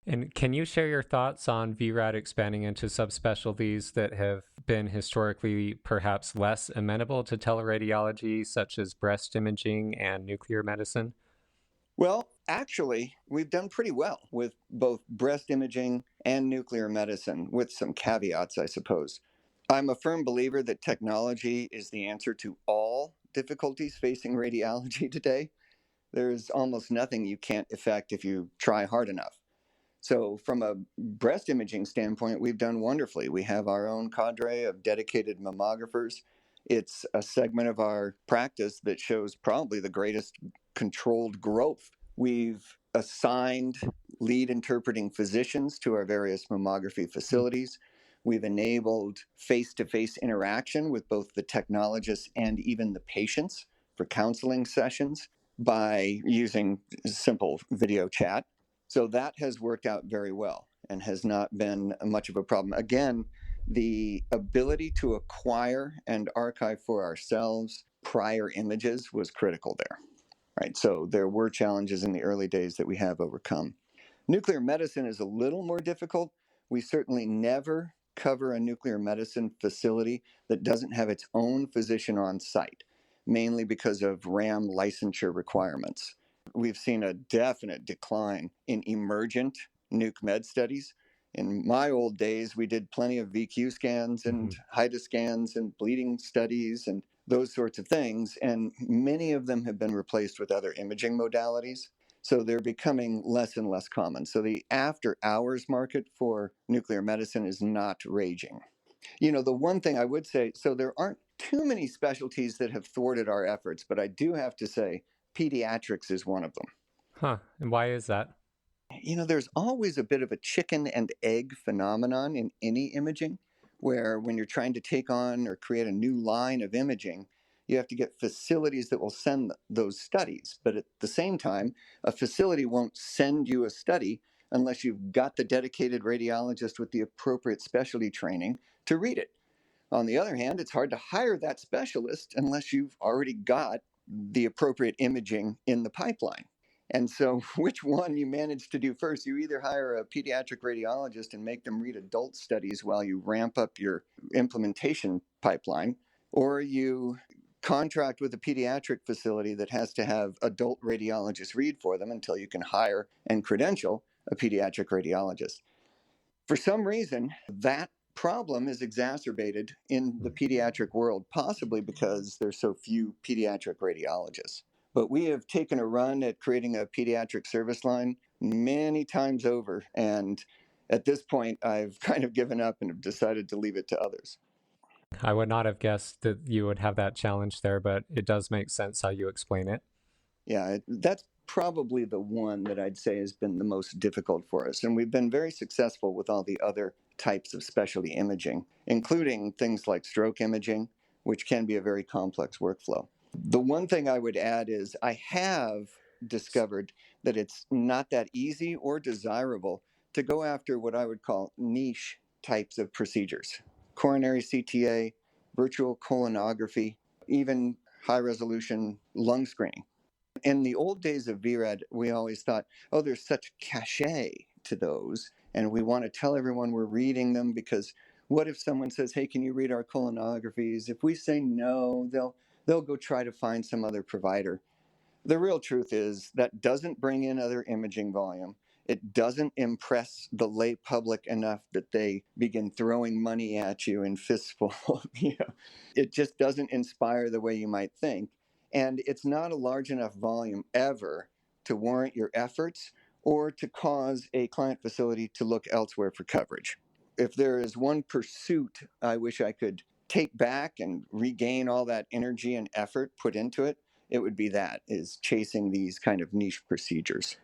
And can you share your thoughts on vRad expanding into subspecialties that have been historically perhaps less amenable to teleradiology, such as breast imaging and nuclear medicine? Well, actually, we've done pretty well with both breast imaging and nuclear medicine, with some caveats, I suppose. I'm a firm believer that technology is the answer to all difficulties facing radiology today. There's almost nothing you can't effect if you try hard enough. So, from a breast imaging standpoint, we've done wonderfully. We have our own cadre of dedicated mammographers. It's a segment of our practice that shows probably the greatest controlled growth. We've assigned lead interpreting physicians to our various mammography facilities. We've enabled face to face interaction with both the technologists and even the patients for counseling sessions by using simple video chat. So that has worked out very well and has not been much of a problem. Again, the ability to acquire and archive for ourselves prior images was critical there, right? So there were challenges in the early days that we have overcome. Nuclear medicine is a little more difficult. We certainly never cover a nuclear medicine facility that doesn't have its own physician on site, mainly because of RAM licensure requirements. We've seen a definite decline in emergent nuke med studies. In my old days, we did plenty of VQ scans and HIDA scans and bleeding studies and those sorts of things, and many of them have been replaced with other imaging modalities. So they're becoming less and less common. So the after hours market for nuclear medicine is not raging. The one thing I would say, so there aren't too many specialties that have thwarted our efforts, but I do have to say pediatrics is one of them. Huh. And why is that? There's always a bit of a chicken and egg phenomenon in any imaging, where when you're trying to take on or create a new line of imaging, you have to get facilities that will send those studies. But at the same time, a facility won't send you a study unless you've got the dedicated radiologist with the appropriate specialty training to read it. On the other hand, it's hard to hire that specialist unless you've already got the appropriate imaging in the pipeline. And so, which one you manage to do first? You either hire a pediatric radiologist and make them read adult studies while you ramp up your implementation pipeline, or you contract with a pediatric facility that has to have adult radiologists read for them until you can hire and credential a pediatric radiologist. For some reason, that problem is exacerbated in the pediatric world, possibly because there's so few pediatric radiologists. But we have taken a run at creating a pediatric service line many times over. And at this point, I've kind of given up and have decided to leave it to others. I would not have guessed that you would have that challenge there, but it does make sense how you explain it. Yeah, that's probably the one that I'd say has been the most difficult for us. And we've been very successful with all the other types of specialty imaging, including things like stroke imaging, which can be a very complex workflow. The one thing I would add is I have discovered that it's not that easy or desirable to go after what I would call niche types of procedures. Coronary CTA, virtual colonography, even high resolution lung screening. In the old days of vRad, we always thought, oh, there's such cachet to those, and we want to tell everyone we're reading them, because what if someone says, hey, can you read our colonographies? If we say no, they'll go try to find some other provider. The real truth is that doesn't bring in other imaging volume. It doesn't impress the lay public enough that they begin throwing money at you in fistful. It just doesn't inspire the way you might think. And it's not a large enough volume ever to warrant your efforts or to cause a client facility to look elsewhere for coverage. If there is one pursuit I wish I could take back and regain all that energy and effort put into it, it would be that, is chasing these kind of niche procedures.